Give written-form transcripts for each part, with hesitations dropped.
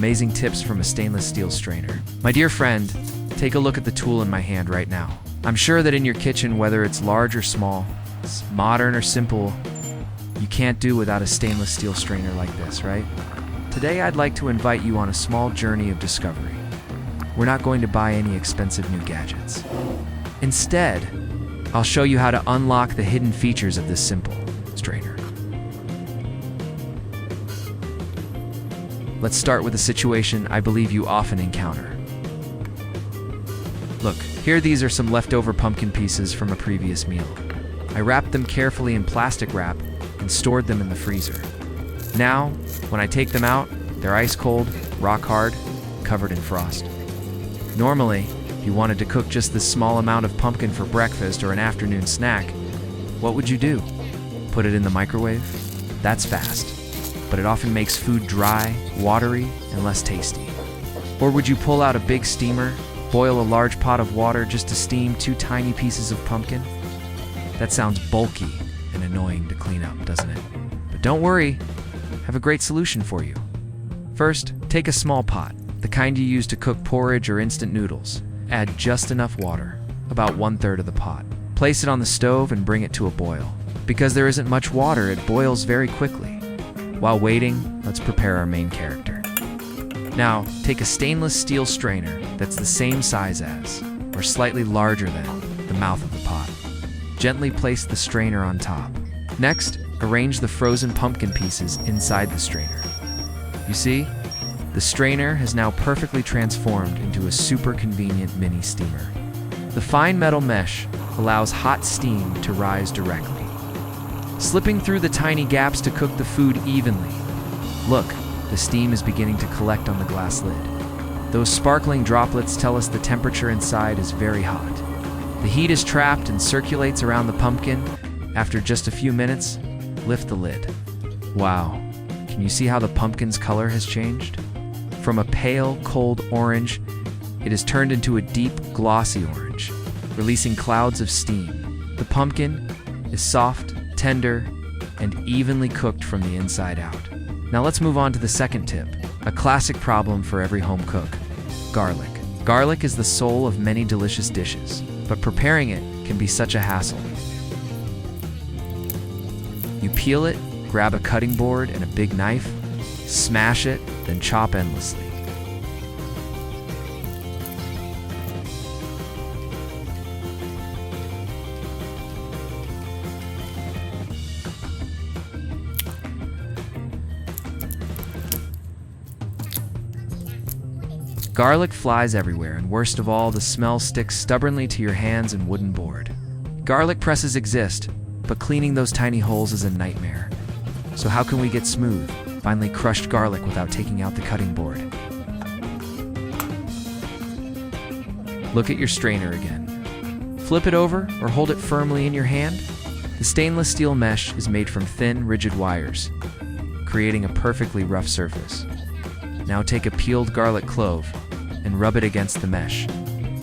Amazing tips from a stainless steel strainer. My dear friend, take a look at the tool in my hand right now. I'm sure that in your kitchen, whether it's large or small, modern or simple, you can't do without a stainless steel strainer like this, right? Today I'd like to invite you on a small journey of discovery. We're not going to buy any expensive new gadgets. Instead, I'll show you how to unlock the hidden features of this simple strainer. Let's start with a situation I believe you often encounter. Look, here these are some leftover pumpkin pieces from a previous meal. I wrapped them carefully in plastic wrap and stored them in the freezer. Now, when I take them out, they're ice cold, rock hard, covered in frost. Normally, if you wanted to cook just this small amount of pumpkin for breakfast or an afternoon snack, what would you do? Put it in the microwave? That's fast, but it often makes food dry, watery, and less tasty. Or would you pull out a big steamer, boil a large pot of water just to steam 2 tiny pieces of pumpkin? That sounds bulky and annoying to clean up, doesn't it? But don't worry, I have a great solution for you. First, take a small pot, the kind you use to cook porridge or instant noodles. Add just enough water, about 1/3 of the pot. Place it on the stove and bring it to a boil. Because there isn't much water, it boils very quickly. While waiting, let's prepare our main character. Now, take a stainless steel strainer that's the same size as, or slightly larger than, the mouth of the pot. Gently place the strainer on top. Next, arrange the frozen pumpkin pieces inside the strainer. You see, the strainer has now perfectly transformed into a super convenient mini steamer. The fine metal mesh allows hot steam to rise directly, slipping through the tiny gaps to cook the food evenly. Look, the steam is beginning to collect on the glass lid. Those sparkling droplets tell us the temperature inside is very hot. The heat is trapped and circulates around the pumpkin. After just a few minutes, lift the lid. Wow, can you see how the pumpkin's color has changed? From a pale, cold orange, it has turned into a deep, glossy orange, releasing clouds of steam. The pumpkin is soft, tender, and evenly cooked from the inside out. Now let's move on to the second tip, a classic problem for every home cook: garlic. Garlic is the soul of many delicious dishes, but preparing it can be such a hassle. You peel it, grab a cutting board and a big knife, smash it, then chop endlessly. Garlic flies everywhere, and worst of all, the smell sticks stubbornly to your hands and wooden board. Garlic presses exist, but cleaning those tiny holes is a nightmare. So how can we get smooth, finely crushed garlic without taking out the cutting board? Look at your strainer again. Flip it over or hold it firmly in your hand. The stainless steel mesh is made from thin, rigid wires, creating a perfectly rough surface. Now take a peeled garlic clove and rub it against the mesh,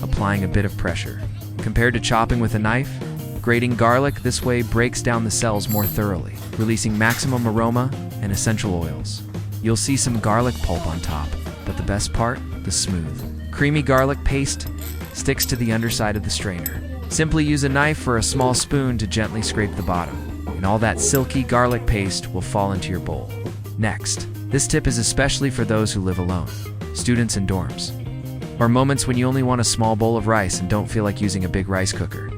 applying a bit of pressure. Compared to chopping with a knife, grating garlic this way breaks down the cells more thoroughly, releasing maximum aroma and essential oils. You'll see some garlic pulp on top, but the best part, the smooth, creamy garlic paste sticks to the underside of the strainer. Simply use a knife or a small spoon to gently scrape the bottom, and all that silky garlic paste will fall into your bowl. Next, this tip is especially for those who live alone, students and dorms, or moments when you only want a small bowl of rice and don't feel like using a big rice cooker.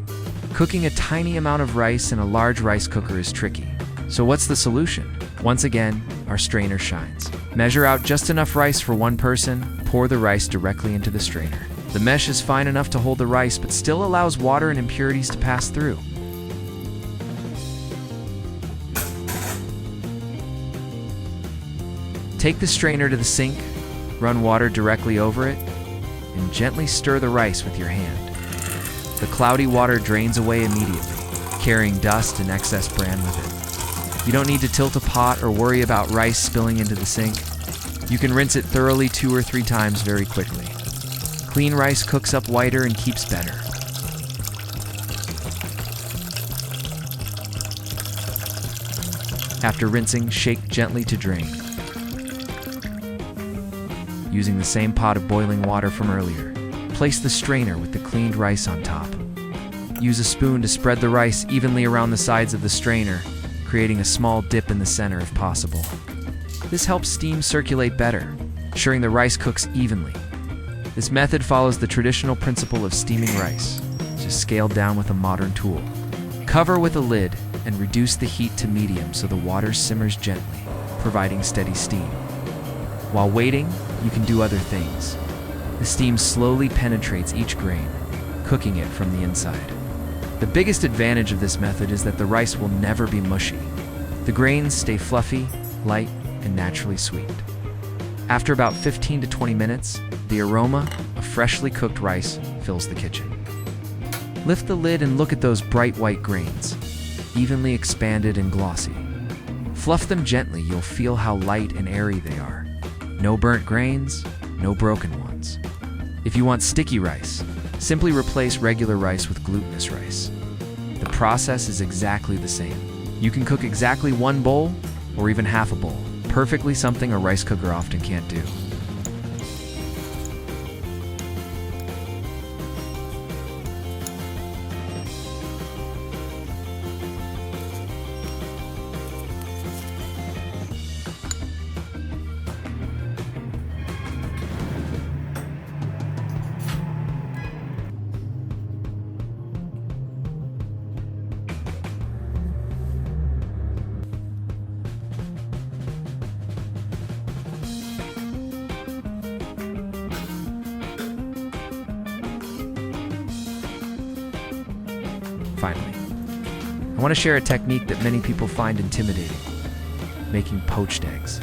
Cooking a tiny amount of rice in a large rice cooker is tricky. So what's the solution? Once again, our strainer shines. Measure out just enough rice for one person, pour the rice directly into the strainer. The mesh is fine enough to hold the rice, but still allows water and impurities to pass through. Take the strainer to the sink, run water directly over it, and gently stir the rice with your hand. The cloudy water drains away immediately, carrying dust and excess bran with it. You don't need to tilt a pot or worry about rice spilling into the sink. You can rinse it thoroughly 2 or 3 times very quickly. Clean rice cooks up whiter and keeps better. After rinsing, shake gently to drain. Using the same pot of boiling water from earlier, place the strainer with the cleaned rice on top. Use a spoon to spread the rice evenly around the sides of the strainer, creating a small dip in the center if possible. This helps steam circulate better, ensuring the rice cooks evenly. This method follows the traditional principle of steaming rice, just scaled down with a modern tool. Cover with a lid and reduce the heat to medium so the water simmers gently, providing steady steam. While waiting, you can do other things. The steam slowly penetrates each grain, cooking it from the inside. The biggest advantage of this method is that the rice will never be mushy. The grains stay fluffy, light, and naturally sweet. After about 15 to 20 minutes, the aroma of freshly cooked rice fills the kitchen. Lift the lid and look at those bright white grains, evenly expanded and glossy. Fluff them gently, you'll feel how light and airy they are. No burnt grains, no broken ones. If you want sticky rice, simply replace regular rice with glutinous rice. The process is exactly the same. You can cook exactly one bowl or even half a bowl, perfectly something a rice cooker often can't do. Finally, I want to share a technique that many people find intimidating: making poached eggs.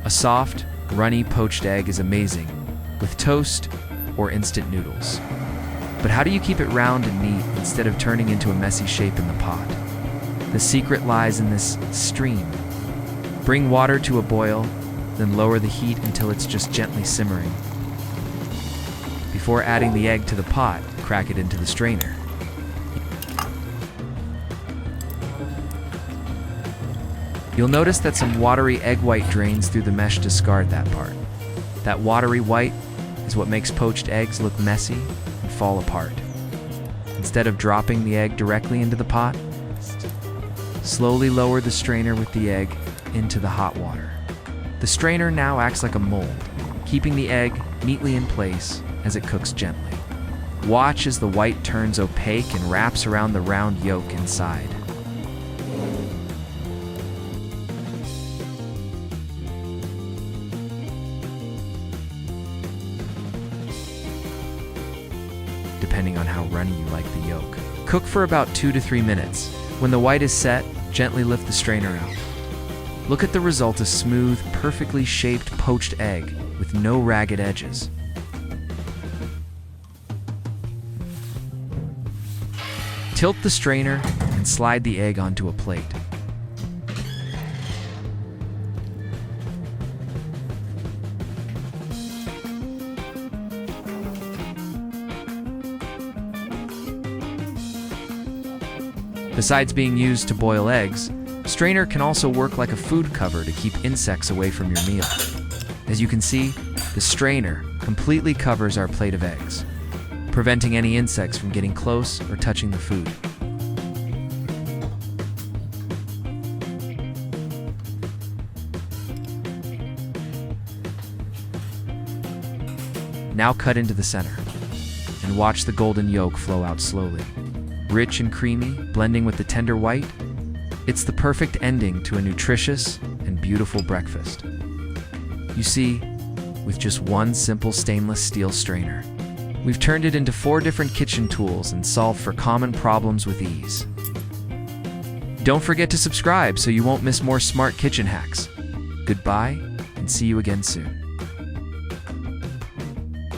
A soft, runny poached egg is amazing with toast or instant noodles. But how do you keep it round and neat instead of turning into a messy shape in the pot? The secret lies in this stream. Bring water to a boil, then lower the heat until it's just gently simmering. Before adding the egg to the pot, crack it into the strainer. You'll notice that some watery egg white drains through the mesh. Discard that part. That watery white is what makes poached eggs look messy and fall apart. Instead of dropping the egg directly into the pot, slowly lower the strainer with the egg into the hot water. The strainer now acts like a mold, keeping the egg neatly in place as it cooks gently. Watch as the white turns opaque and wraps around the round yolk inside. Depending on how runny you like the yolk. Cook for about 2 to 3 minutes. When the white is set, gently lift the strainer out. Look at the result: a smooth, perfectly shaped poached egg with no ragged edges. Tilt the strainer and slide the egg onto a plate. Besides being used to boil eggs, a strainer can also work like a food cover to keep insects away from your meal. As you can see, the strainer completely covers our plate of eggs, preventing any insects from getting close or touching the food. Now cut into the center and watch the golden yolk flow out slowly. Rich and creamy, blending with the tender white, it's the perfect ending to a nutritious and beautiful breakfast. You see, with just one simple stainless steel strainer, we've turned it into 4 different kitchen tools and solved for common problems with ease. Don't forget to subscribe so you won't miss more smart kitchen hacks. Goodbye, and see you again soon.